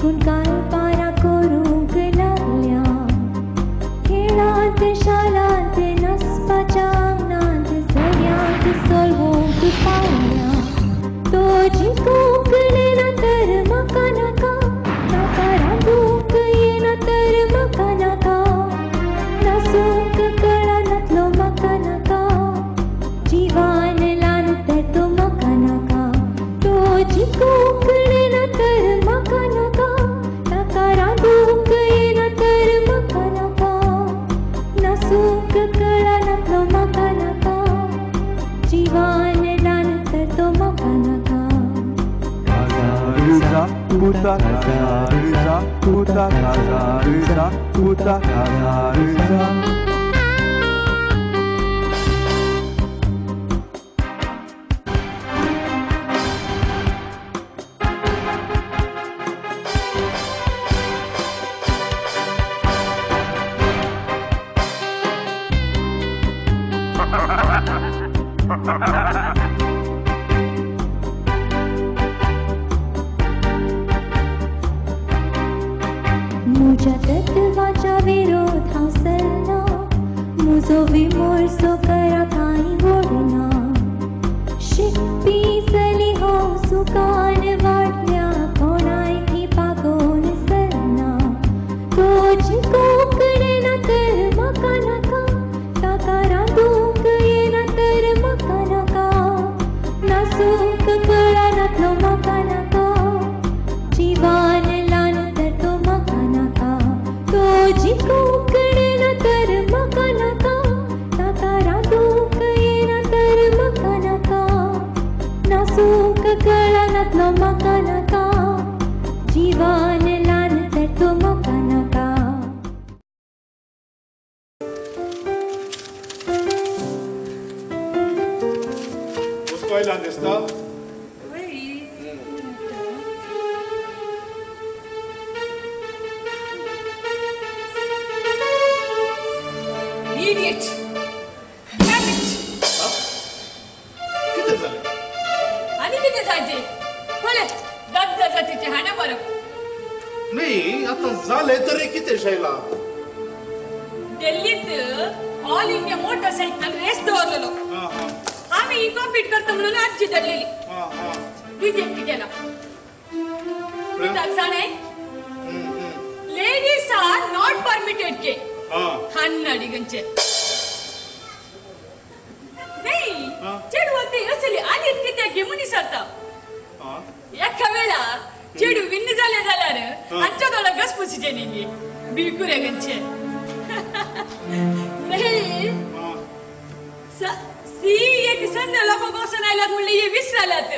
देखून काळपारा करूंक लागल्या खेळांत शाळांत नसपाच्या अंगणांत सगळ्यांक सोलवूंक पावल्या तो जिखूंक नेना तर म्हाका नाका ताका रांदूंक येना तर म्हाका नाका नासूंक कळनातलो म्हाका नाका जिवान ल्हान तें तो म्हाका नाका तो जिखूंक नेना तर म्हाका नाका ताका रांदूंक येना तर म्हाका नाका नासूंक कळनातलो म्हाका नाका जिवान ल्हान तें तो म्हाका नाका Kazaryza, tuta kazaryza, tuta kazaryza, tuta kazaryza. मुझ्या तत्वाच्या विरोध हांव सरना म्हजो विमोर्सो करा कांय व्हडना शिकपी चली हांव सुखान वाडल्या कोणाय थी पागोवन सरना तो जिखूंक नेना तर म्हाका नाका ताका रांदूंक येना तर म्हाका नाका नासूंक कळनातलो म्हाका नाका जिवान ल्हान तर तो म्हाका नाका तो जिखूंक नेना तर म्हाका नाका ताका रांदूंक येना तर म्हाका नाका नासूंक कळनातलो म्हाका नाका जिवान ल्हान तर तो म्हाका नाका उसको ऐलान दिसता Idiot! Damn it! किती झाले आणि किती जायचे बोले दग जातीचे हाना बरं नाही आता झाले तरी किती शैला दिल्लीत ऑल इंडिया मोटरसायकल रेस दवरलेलो आम्ही कॉम्पीट करतो म्हणून आज जिंकलेली रिजेक्ट केला कित्याक जाणे लेडीज आर नॉट परमिटेड के हन्नडिगंचे नाही चेडू ते असली आणि किती घेऊन सरता एका वेळा चेडू विन्न झाले जाल्यार आजच्या दोळा घसपुसीचे निघे बिलकुल गंचे नाही सी एक संद लोक गोसन आयलात म्हणले हे विसरालात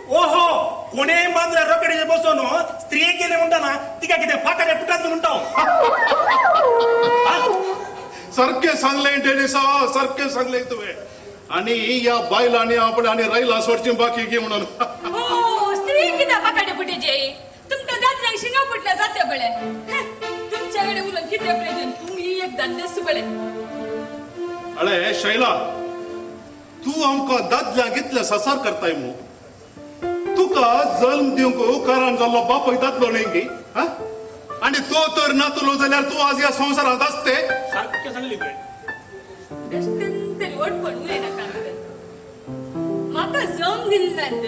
ओहो कोणे मांजरा रोकडे बसोन स्त्री गेले म्हणताना तिका किती फाकाने फुटात म्हणताव सारखे सांगले डेनिसा सारखे सांगले तुवे आणि या बायलांनी आपण आणि राहिला सोडची बाकी घे म्हणून हो स्त्री किती फाकाने फुटेचे तुमच्या जातल्या शिंगा फुटल्या जाते बळे तुमच्याकडे उलट किती प्रेझेंट तुम्ही एक दादस बळे अळे शैला तू आमका दादल्या घेतल्या ससार करताय मो तुका जन्म दिवंक कारण जाल्लो बाप दादलो न्ही आणि तो तर नातलो जाल्यार तू आज या संसारात असते सारखे सांगली तुवें तरी ओटपण उलयना म्हाका जम दिल्ल्यात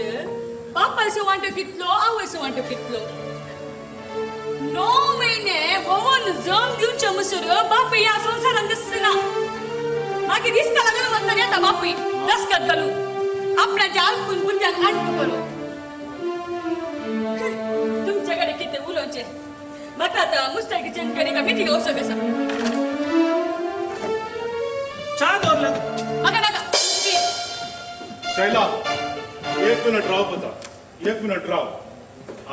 बापायचो वांटो कितलो आवयचो वांटो कितलो 9 महिने भोवन जम दिवचे म्हणसर बाप या संसारात दिसना मागीर दिसता लागलो म्हणून येता बापूय दसकत घालून आपणाच्या आलपून भुरग्यांक आंटू करून तुमच्याकडे किती उलोवचे म्हाका आता मुस्ताकीचें कडेन का मिठी घेवसो कसा चा दवरला म्हाका नाका शैला एक मिनिट राव पुता एक मिनिट राव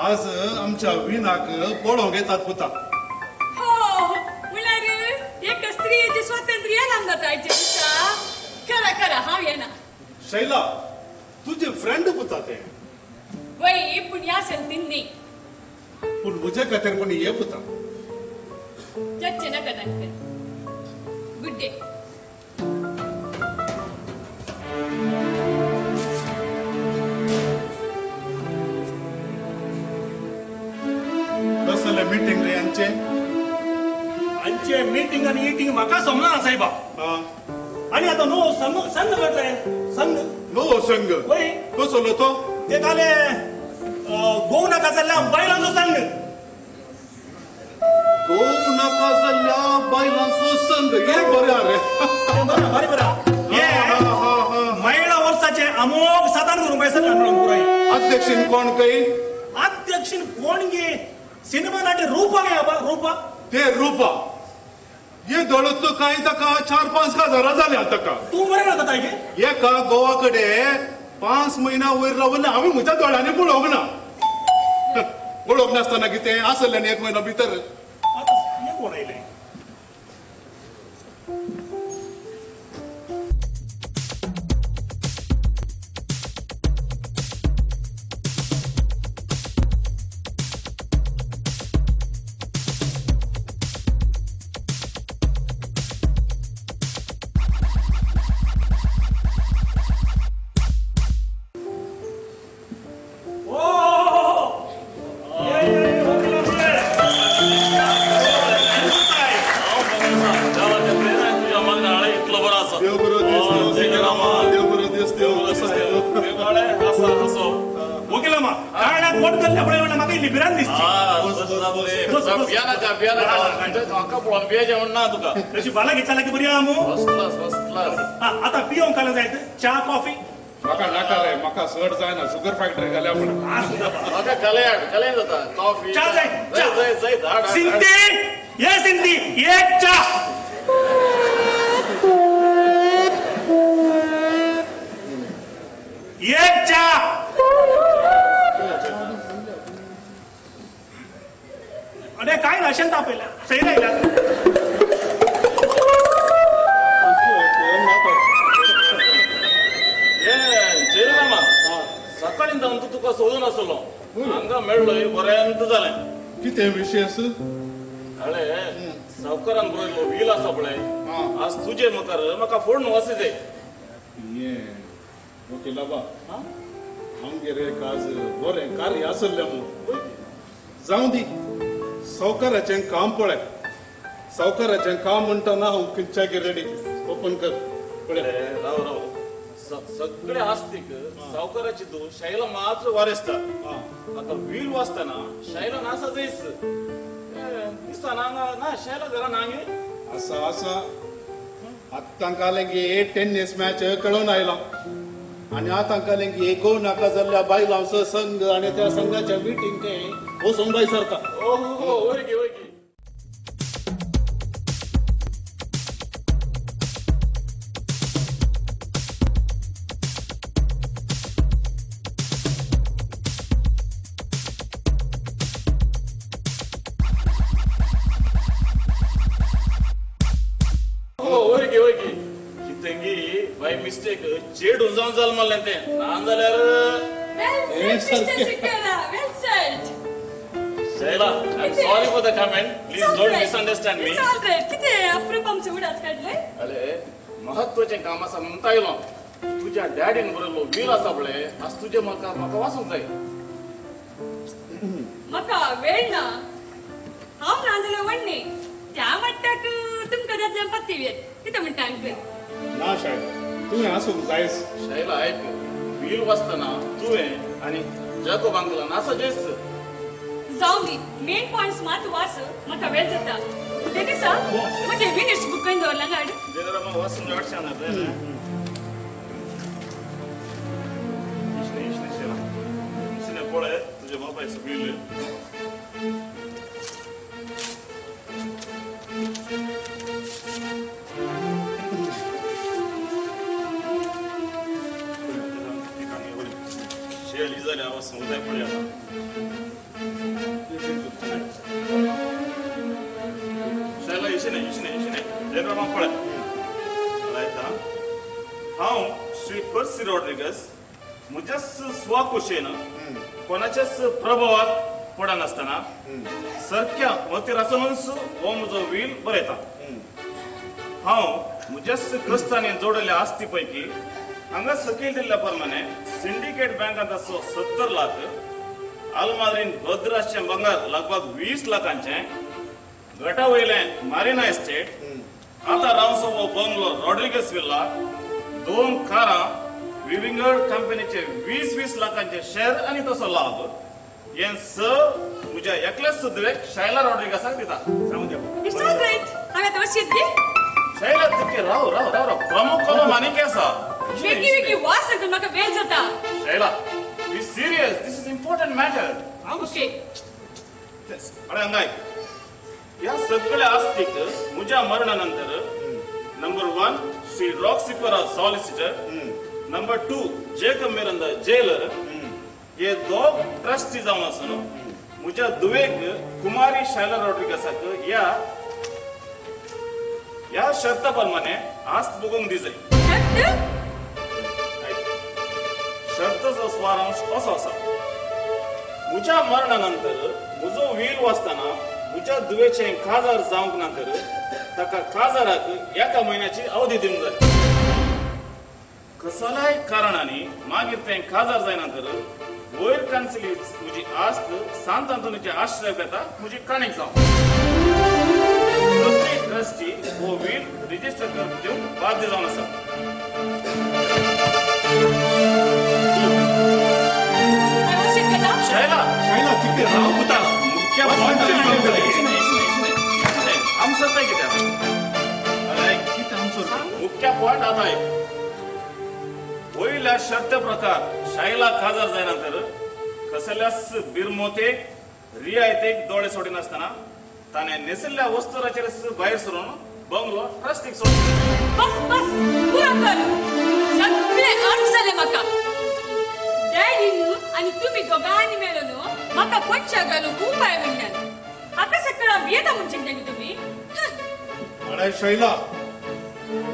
आज आमच्या विनाक पळोवंक येतात पुता हो म्हळ्यार एक स्त्रियेचे स्वातंत्र्य येणार जाता आयचे दिसा खरा खरा हांव येना शैला तुझे फ्रेंड पुता ते वय पूण ह्या संतीन न्ही पूण म्हजे खातीर कोणी ये पुता चर्चे नाका तांकां गुड डे मीटिंग रे आमचे आमचे मीटिंग आणि ईटिंग म्हाका समजना साहेबा आणि आता नो संघ घडलाय संघ नो संघ होय कसलो तो ते काले गोव नाका जाल्ल्या बायलांचो संघ गोव नाका जाल्ल्या बायलांचो संघ हे बरें रे बरे बरे हे महिला वर्साचे अमोघ 7 रुपये पुराय अध्यक्षीन कोण काही अध्यक्षीन कोण गे सिनेमा नाट्य रूपा गे बाबा रूपा ते रूपा ये दळत काय ताका 4-5 हजार जाल्या ताका तू बरें रावता गे एका गोवा कडेन 5 महिना वयर रावले हांवें म्हज्या दोळ्यांनी पळोवंक ना पळोवंक नासतना कितें आसलें 1 म्हयनो भितर हे कोण आयले तशी बाला घेतला की बरी आता पिवंक काला जायचं चहा कॉफी म्हाका नाका रे म्हाका सड जायना शुगर फॅक्टरी घाल्या पण म्हाका कल्याण जाता कॉफी चहा जाय जाय जाय धाड सिंधी ये सिंधी एक चहा एक चहा अरे काय राशन तापयला सही राहिला सकाळी जाऊन तुका सोदून आसलो हांगा मेळ्ळोय बरेंत जालें कितें विशेष अरे सावकारान बरयलो व्हील आसा पळय आज तुजे मुखार म्हाका फोन वसी दे ओके लाबा आमगेर एक आज बरें कार्य आसलें म्हूण जावं दी सावकाराचें काम पळय सावकाराचें काम म्हणटना हांव खंयच्याक रेडी ओपन कर पळय राव राव सगळे आस्तीक सावकाराची तू शैला मात्र वारेसता आता व्हील वाचताना शैला नासा जायस दिसता ना शैला जरा नांगे असा असा आतां कालें गे टेनिस मॅच कळून आयला आणि आतां कालें गे गोव नाका जाल्ल्या बायलांचो संघ आणि त्या संघाच्या मिटींग ते वचून बाय सरता ओहो ओळखी ओळखी बाय मिस्टेक चेडून जावन जाल मारलें तें नान जाल्यार Shaila I am sorry for the comment please don't misunderstand me कितें अप्रूप आमचे उडाच काडले अरे महत्वाचें काम आसा म्हणटा आयलो तुज्या डॅडीन बरयलो व्हील आसा पळय आज तुजे म्हाका वाचूंक जाय म्हाका वेळ ना हांव ना जाल्यार वडणे त्या मट्टाक तुमकां जातल्या पत्ती वेळ कितें म्हणटा अंकल ना शायद तुवें आसूंक जायस शैला आयक व्हील वाचतना तुवें आनी जाकोब अंकलान आसा जेस जावं दी मेन पॉइंट्स मात वाच म्हाका वेळ जाता ते दिसा म्हजे मिनिट्स बुक करून दवरला गाडी जरा मग वाचून वाटशान इश्ने शैला इश्ने पळय तुजे बापायचो व्हील शेली जाल्या वचूंक जाय पळय शैला इश्ने जरा मग पळय आयता हांव श्री पर्सी रॉड्रिगस म्हज्याच स्वाकुशेन कोणाच्याच प्रभावाक पडनासतना सारक्या मतीर आसुनूच हो म्हजो व्हील बरयता हांव म्हज्याच क्रिस्तांनी जोडलेल्या आस्ती पैकी हांगा सकयल दिल्ल्या प्रमाणे सिंडिकेट बँकांत आसो 70 लाख अलमारीन भद्रासचे बंगार लगभग 20 लाखांचे गटा वयले मारिना एस्टेट आता रावसो बंगलो रॉड्रिगस विल्ला 2 कारां विविंगड कंपनीचे 20 लाखांचे शेअर आणि तसो लाभ हे म्हज्या एकल्याच सुद्वेक शैला रॉड्रिगसाक दिता सांगू दे इट्स ऑल राइट हांगा तर शिद्दी शैला तुके राव प्रमुख कोलो मानिके आसा वेगी वास सांगून म्हाका वेळ जाता Shaila be serious this is important matter okay अरे अंगाय या सगळ्या आस्तीक म्हज्या मरणानंतर नंबर 1 श्री रॉक्सिफर solicitor number 2 Jacob Miranda jailer हे दोग ट्रस्टी जावन आसून म्हज्या दुवेक कुमारी शैला रॉड्रिगसाक या शर्ता प्रमाणे आस्त बगोवंक दिजाय शर्तचो स्वारांश असो आसा म्हज्या मरणानंतर म्हजो वील वाचताना म्हज्या दुवेचे खाजार जावंक नंतर ताका खाजाराक एका म्हयन्याची अवधी दिवंक जाय कसल्याय कारणांनी मागीर तें खाजार जायनंतर वयर कांचली म्हजी आस्त सांत आंतोनीच्या आश्रयाक येता म्हजी काणीक जावं ट्रस्टी हो वील रिजिस्टर करून दिवंक बाध्य जावन आसा शैला तिथे राव होता मुख्य आमचं काय किती मुख्य पॉइंट आता आहे वयल्या शर्त प्रकार शैला खाजार जायनंतर कसल्यास बिरमोते रियायतेक दोळे सोडिन आसतना ताणे नेसल्ल्या वस्तुराचेर भायर सरून बंगलो ट्रस्टीक सोडलो बस पुरो कर सगळे अर्थ जाले म्हाका डॅडीन आणि तुम्ही दोघांनी मेळून म्हाका पच्च्या घालूंक उपाय म्हणल्यान हाका सकळा येता म्हणचे तुम्ही अरे शैला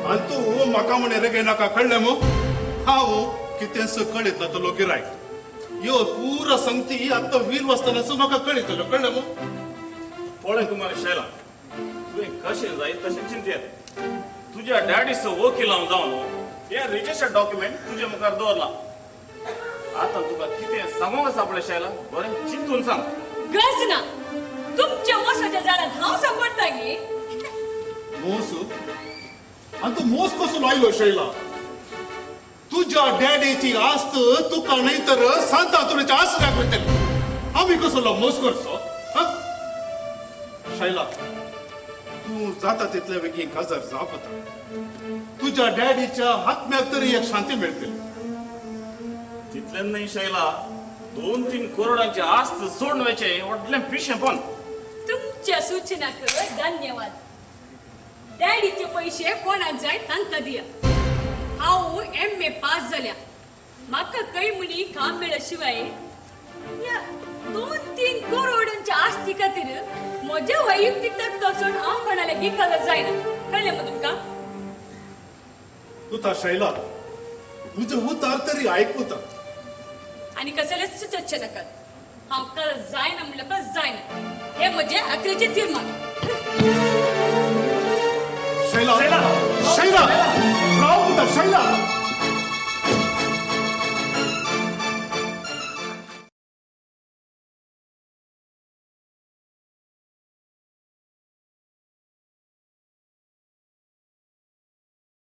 आणि तू म्हाका म्हणे रे नाका कळले मग हांव कितेंच कळयतलो तो गिरायक यो पुरो संगती आतां वील वाचतानाचो म्हाका कळयतलो कळ्ळें मग पळय कुमार शैला तुवें कशें जाय तशें चिंतेत तुज्या डॅडीचो वकील हांव जावन हे रिजिस्टर डॉक्युमेंट तुजे मुखार दवरला आता तुका कितें सांगूंक आसा पळय शैला बरें चिंतून सांग गरज ना तुमच्या मोसाच्या झाडात हांव सांपडटा गे मोस आणि तू मोस कसो लायलो शैला तुझ्या डॅडीची आस्त तुका नाही तर सांत आंतोनीच्या आश्रयाक वयतली आम्ही कसो मोस करचो शैला तू जाता तितले वेगळी गजर जापता तुझ्या डॅडीच्या हातम्याक तरी एक शांती मिळतली तितल्यान नाही शैला 2-3 करोडांची आस्त सोडण्याचे व्हडलें पिशें पण तुमच्या सूचनाक धन्यवाद डॅडीचे पैसे कोणाक जाय तांकां दिया हांव MA पास जाल्या म्हाका काही मुली काम मेळशिवाय या 2-3 करोडांच्या आस्ती खातीर म्हज्या वैयक्तीक तत्व सोड हांव कोणाला गिकायला जायना कळलें मग तुमकां तुता शैला तुझं उतार तरी ऐकूता आणि कसले सुचच्छ नकात हांव जायना म्हणलं का जायना हे म्हजे अकलेचे तीर्मान